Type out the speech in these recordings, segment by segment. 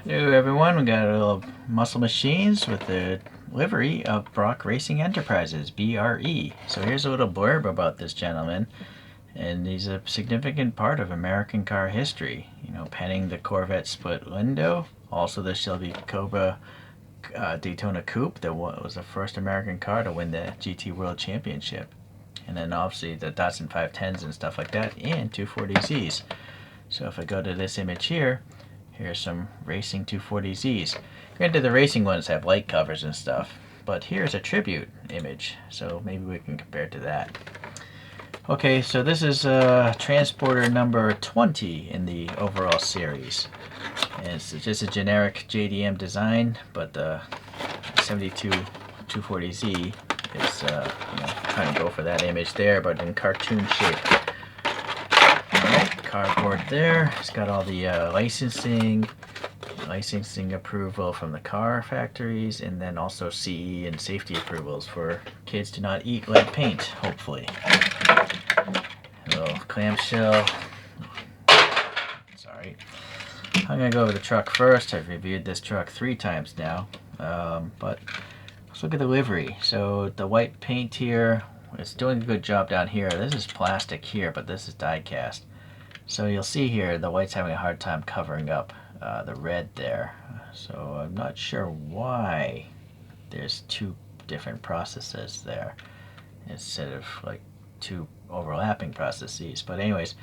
Hello everyone, we got a little Muscle Machines with the livery of Brock Racing Enterprises, BRE. So here's a little blurb about this gentleman, and he's a significant part of American car history. You know, penning the Corvette split window, also the Shelby Cobra Daytona Coupe that was the first American car to win the GT World Championship. And then obviously the Datsun 510s and stuff like that, and 240Zs. So if I go to this image here, here's some racing 240Zs. Granted, the racing ones have light covers and stuff, but here's a tribute image, so maybe we can compare it to that. Okay, so this is transporter number 20 in the overall series. And it's just a generic JDM design, but the 72 240Z is trying to go for that image there, but in cartoon shape. Cardboard there. It's got all the licensing approval from the car factories, and then also CE and safety approvals for kids to not eat lead paint, hopefully. A little clamshell. Sorry. I'm going to go over the truck first. I've reviewed this truck 3 times now, but let's look at the livery. So the white paint here, it's doing a good job down here. This is plastic here, but this is die-cast. So you'll see here the white's having a hard time covering up the red there. So I'm not sure why there's 2 different processes there instead of like 2 overlapping processes. But anyways,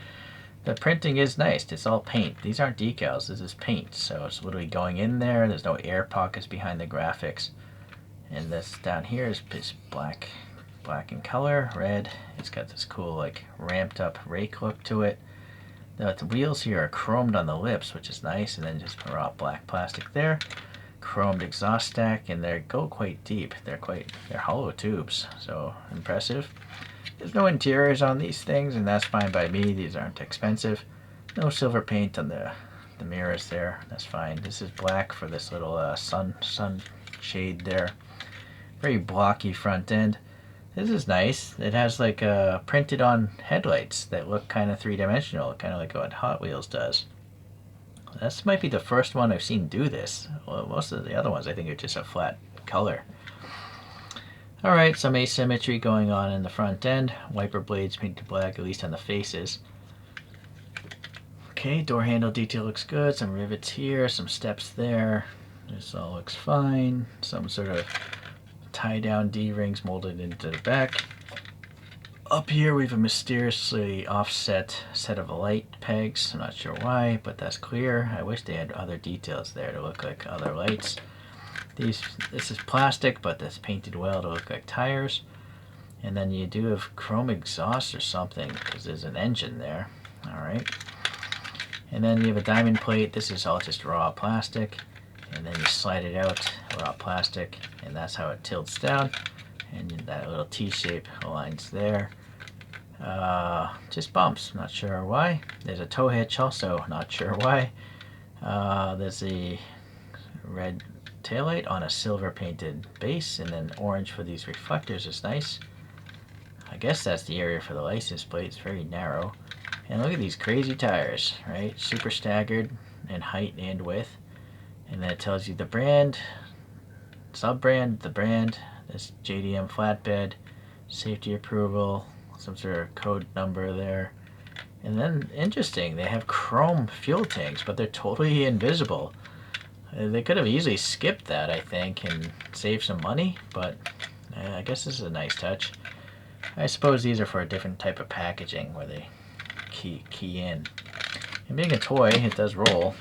the printing is nice. It's all paint. These aren't decals. This is paint. So it's literally going in there. There's no air pockets behind the graphics. And this down here is black in color, red. It's got this cool like ramped up rake look to it. The wheels here are chromed on the lips, which is nice, and then just raw black plastic there. Chromed exhaust stack, and they go quite deep. They're hollow tubes, so impressive. There's no interiors on these things, and that's fine by me. These aren't expensive. No silver paint on the mirrors there. That's fine. This is black for this little sun shade there. Very blocky front end. This is nice. It has like printed on headlights that look kind of 3-dimensional, kind of like what Hot Wheels does. This might be the first one I've seen do this. Well, most of the other ones I think are just a flat color. Alright, some asymmetry going on in the front end. Wiper blades painted black, at least on the faces. Okay, door handle detail looks good. Some rivets here, some steps there. This all looks fine. Some sort of tie-down D-rings molded into the back. Up here we have a mysteriously offset set of light pegs. I'm not sure why, but that's clear. I wish they had other details there to look like other lights. This is plastic, but that's painted well to look like tires. And then you do have chrome exhaust or something, because there's an engine there. Alright. And then you have a diamond plate. This is all just raw plastic. And then you slide it out, raw plastic, and that's how it tilts down. And that little T-shape aligns there. Just bumps, not sure why. There's a tow hitch also, not sure why. There's a red taillight on a silver painted base, and then orange for these reflectors is nice. I guess that's the area for the license plate. It's very narrow. And look at these crazy tires, right? Super staggered in height and width. And then it tells you the brand, sub-brand, the brand, this JDM flatbed, safety approval, some sort of code number there. And then, interesting, they have chrome fuel tanks, but they're totally invisible. They could have easily skipped that, I think, and saved some money, but I guess this is a nice touch. I suppose these are for a different type of packaging where they key in. And being a toy, it does roll.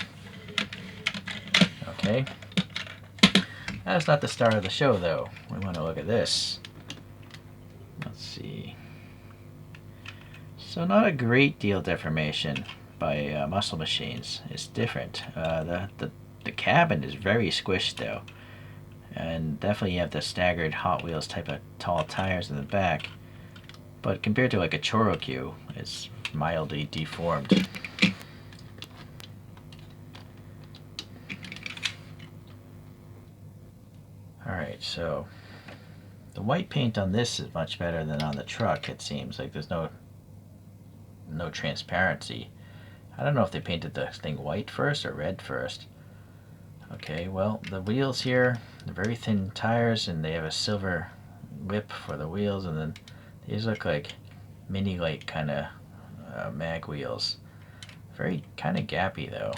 Okay. That's not the star of the show, though. We want to look at this. Let's see. So not a great deal deformation by Muscle Machines. It's different. The cabin is very squished, though. And definitely you have the staggered Hot Wheels type of tall tires in the back. But compared to like a Chorokyu, it's mildly deformed. Alright, so the white paint on this is much better than on the truck, it seems. Like there's no transparency. I don't know if they painted the thing white first or red first. Okay, well, the wheels here, they're very thin tires, and they have a silver lip for the wheels, and then these look like mini light kind of mag wheels. Very kind of gappy though.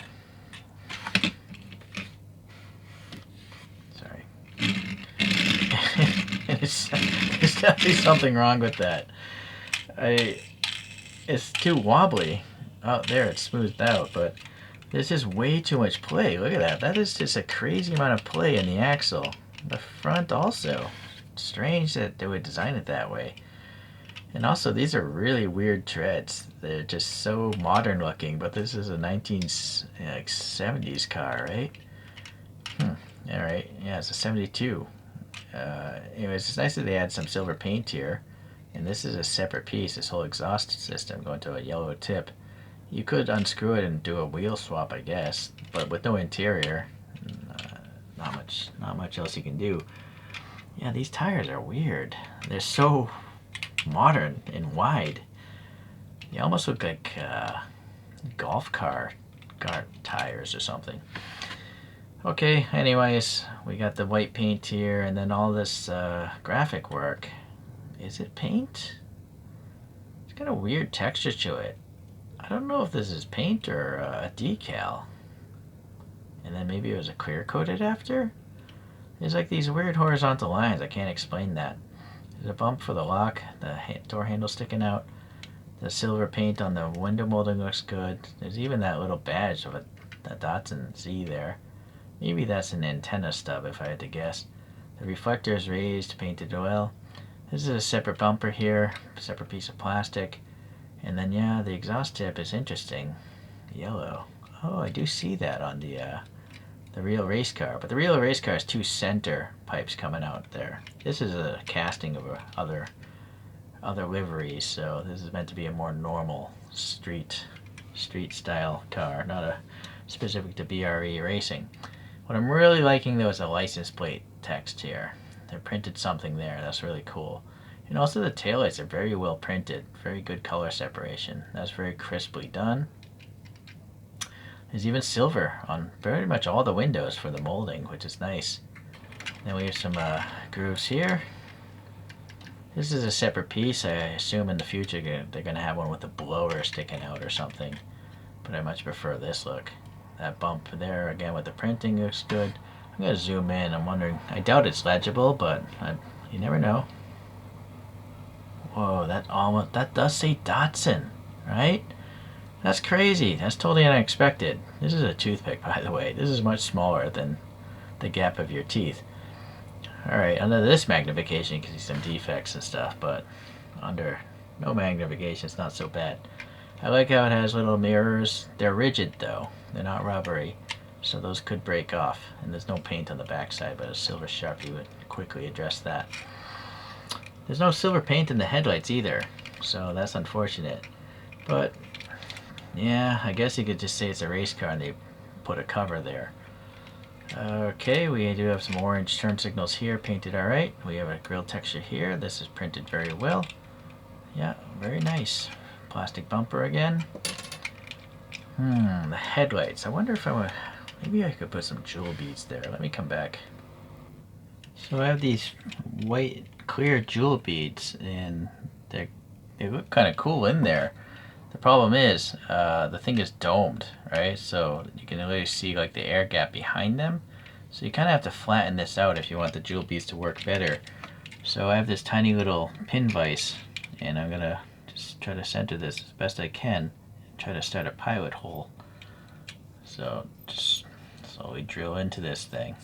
Sorry. There's definitely something wrong with that. It's too wobbly. Oh, there, it's smoothed out, but there's just way too much play. Look at that. That is just a crazy amount of play in the axle. The front also. Strange that they would design it that way. And also, these are really weird treads. They're just so modern looking, but this is a 1970s car, right? Alright, yeah, it's a 72. Anyways, it's nice that they add some silver paint here. And this is a separate piece, this whole exhaust system going to a yellow tip. You could unscrew it and do a wheel swap, I guess, but with no interior, not much else you can do. Yeah, these tires are weird. They're so modern and wide. They almost look like golf car tires or something. Okay, anyways, we got the white paint here, and then all this graphic work. Is it paint? It's got a weird texture to it. I don't know if this is paint or a decal. And then maybe it was a clear coated after? There's like these weird horizontal lines. I can't explain that. There's a bump for the lock, the door handle sticking out. The silver paint on the window molding looks good. There's even that little badge of a Datsun Z there. Maybe that's an antenna stub if I had to guess. The reflector is raised, painted well. This is a separate bumper here, separate piece of plastic. And then yeah, the exhaust tip is interesting. Yellow. Oh, I do see that on the real race car. But the real race car has two center pipes coming out there. This is a casting of other liveries, so this is meant to be a more normal street style car, not a specific to BRE racing. What I'm really liking though is the license plate text here. They printed something there, that's really cool. And also the taillights are very well printed, very good color separation. That's very crisply done. There's even silver on pretty much all the windows for the molding, which is nice. Then we have some grooves here. This is a separate piece. I assume in the future they're going to have one with a blower sticking out or something. But I much prefer this look. That bump there, again with the printing, looks good. I'm going to zoom in. I'm wondering, I doubt it's legible, but you never know. Whoa, that does say Datsun, right? That's crazy. That's totally unexpected. This is a toothpick, by the way. This is much smaller than the gap of your teeth. Alright, under this magnification you can see some defects and stuff, but under no magnification it's not so bad. I like how it has little mirrors. They're rigid though. They're not rubbery, so those could break off. And there's no paint on the backside, but a silver Sharpie would quickly address that. There's no silver paint in the headlights either, so that's unfortunate. But yeah, I guess you could just say it's a race car and they put a cover there. Okay, we do have some orange turn signals here, painted alright. We have a grille texture here. This is printed very well. Yeah, very nice. Plastic bumper again. The headlights. I wonder if maybe I could put some jewel beads there. Let me come back. So I have these white, clear jewel beads, and they look kind of cool in there. The problem is, the thing is domed, right? So you can really see like the air gap behind them. So you kind of have to flatten this out if you want the jewel beads to work better. So I have this tiny little pin vise, and I'm gonna just try to center this as best I can, and try to start a pilot hole. So just slowly drill into this thing.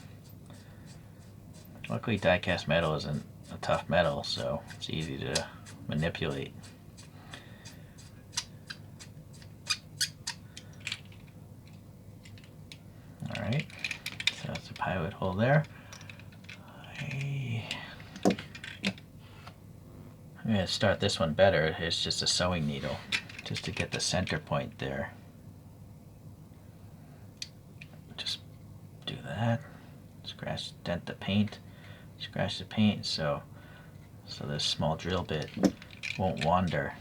Luckily diecast metal isn't a tough metal, so it's easy to manipulate. Alright, so that's a pilot hole there. I'm going to start this one better. It's just a sewing needle, just to get the center point there. Just do that. Scratch, dent the paint, scratch the paint so this small drill bit won't wander.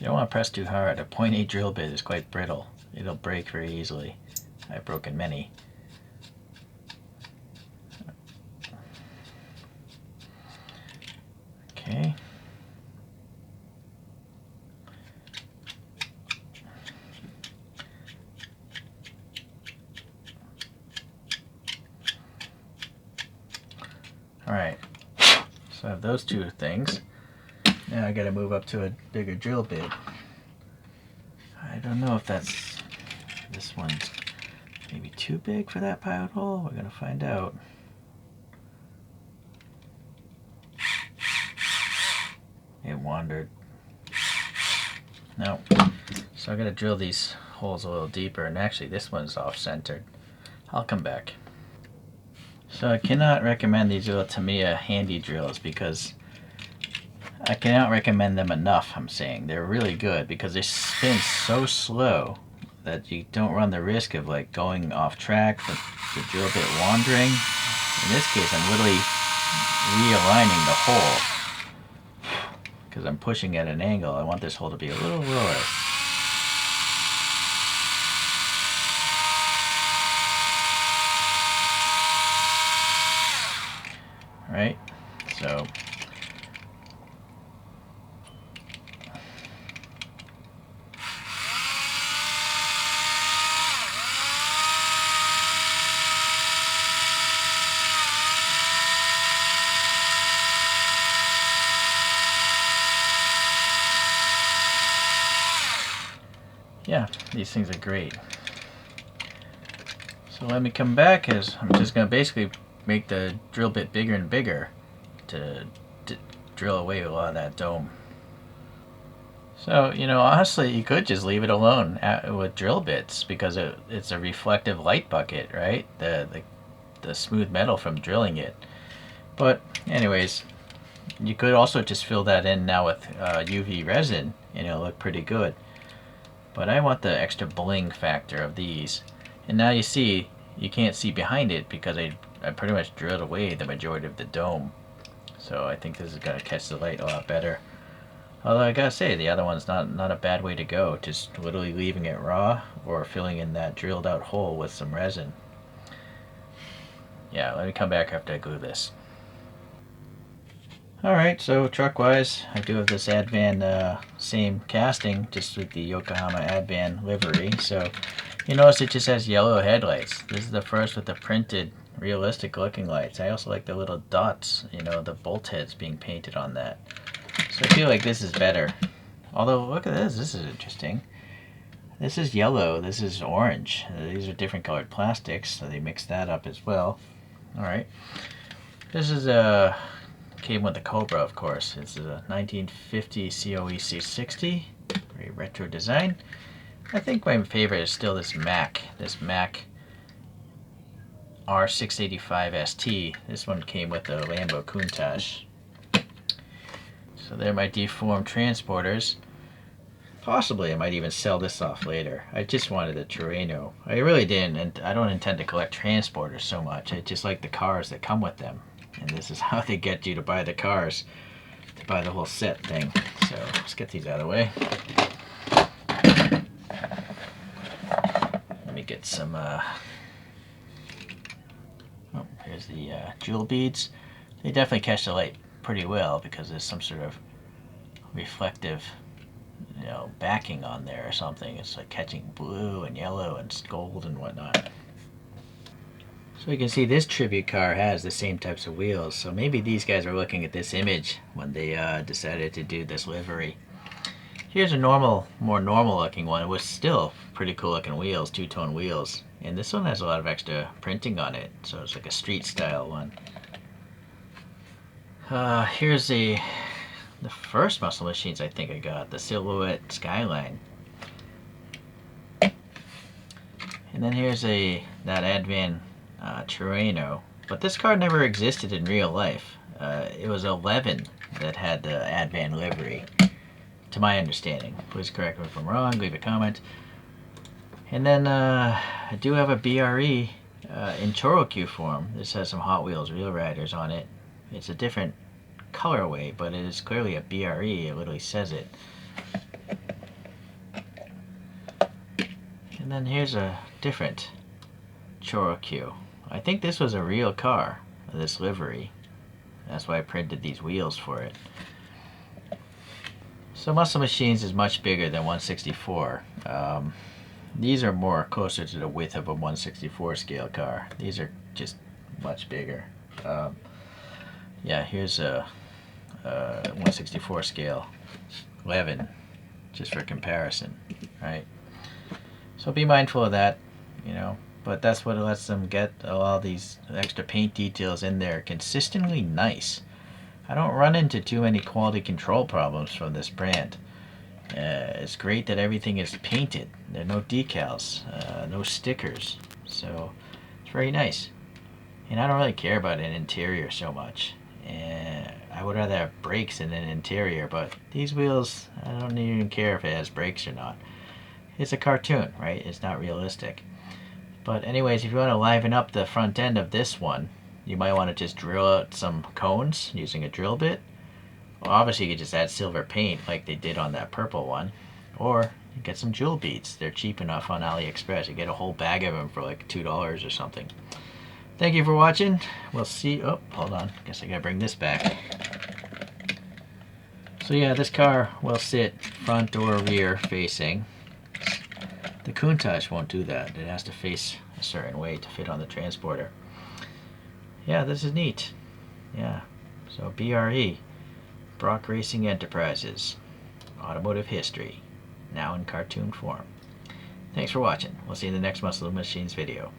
You don't want to press too hard. A .8 drill bit is quite brittle. It'll break very easily. I've broken many. Okay. Alright, so I have those two things. Now I gotta move up to a bigger drill bit. I don't know if this one's maybe too big for that pilot hole. We're gonna find out. It wandered. No. So I gotta drill these holes a little deeper, and actually this one's off-centered. I'll come back. So I cannot recommend these little Tamiya handy drills because I cannot recommend them enough, I'm saying. They're really good because they spin so slow that you don't run the risk of like going off track, the drill bit wandering. In this case, I'm literally realigning the hole because I'm pushing at an angle. I want this hole to be a little lower. Right? So yeah, these things are great. So let me come back, as I'm just going to basically make the drill bit bigger and bigger to drill away a lot of that dome. So, you know, honestly, you could just leave it alone with drill bits because it's a reflective light bucket, right? The smooth metal from drilling it. But anyways, you could also just fill that in now with UV resin and it'll look pretty good. But I want the extra bling factor of these. And now you see, you can't see behind it because I pretty much drilled away the majority of the dome. So I think this is going to catch the light a lot better. Although I gotta say, the other one's not a bad way to go. Just literally leaving it raw or filling in that drilled out hole with some resin. Yeah, let me come back after I glue this. Alright, so truck-wise, I do have this Advan same casting, just with the Yokohama Advan livery. So you notice it just has yellow headlights. This is the first with the printed, realistic looking lights. I also like the little dots, you know, the bolt heads being painted on that. So I feel like this is better. Although, look at this. This is interesting. This is yellow. This is orange. These are different colored plastics, so they mix that up as well. Alright. This is came with the Cobra, of course. It's a 1950 COE C60. Very retro design. I think my favorite is still this Mac. This Mac R685 ST. This one came with the Lambo Countach. So they're my deformed transporters. Possibly I might even sell this off later. I just wanted a Terreno. I really didn't, and I don't intend to collect transporters so much. I just like the cars that come with them. And this is how they get you to buy the cars, to buy the whole set thing. So let's get these out of the way. Let me get some, here's the jewel beads. They definitely catch the light pretty well because there's some sort of reflective, you know, backing on there or something. It's like catching blue and yellow and gold and whatnot. So you can see this tribute car has the same types of wheels. So maybe these guys are looking at this image when they decided to do this livery. Here's a more normal looking one with still pretty cool looking wheels, two-tone wheels. And this one has a lot of extra printing on it. So it's like a street style one. Here's the first Muscle Machines I think I got, the Silhouette Skyline. And then here's that Advan Terreno. But this car never existed in real life. It was 11 that had the Advan livery, to my understanding. Please correct me if I'm wrong, leave a comment. And then I do have a BRE in Chorokyu form. This has some Hot Wheels Real Riders on it. It's a different colorway, but it is clearly a BRE. It literally says it. And then here's a different Chorokyu. I think this was a real car, this livery. That's why I printed these wheels for it. So Muscle Machines is much bigger than 164. These are more closer to the width of a 164 scale car. These are just much bigger. Yeah, here's a 164 scale 11, just for comparison, right? So be mindful of that, you know. But that's what lets them get all these extra paint details in there consistently nice. I don't run into too many quality control problems from this brand. It's great that everything is painted. There are no decals, no stickers. So it's very nice. And I don't really care about an interior so much. I would rather have brakes in an interior, but these wheels, I don't even care if it has brakes or not. It's a cartoon, right? It's not realistic. But anyways, if you want to liven up the front end of this one, you might want to just drill out some cones using a drill bit. Well, obviously you could just add silver paint like they did on that purple one. Or you get some jewel beads. They're cheap enough on AliExpress. You get a whole bag of them for like $2 or something. Thank you for watching. We'll see. Oh, hold on. Guess I gotta bring this back. So yeah, this car will sit front or rear facing. The Countach won't do that. It has to face a certain way to fit on the transporter. Yeah, this is neat. Yeah. So BRE, Brock Racing Enterprises, automotive history, now in cartoon form. Thanks for watching. We'll see you in the next Muscle Machines video.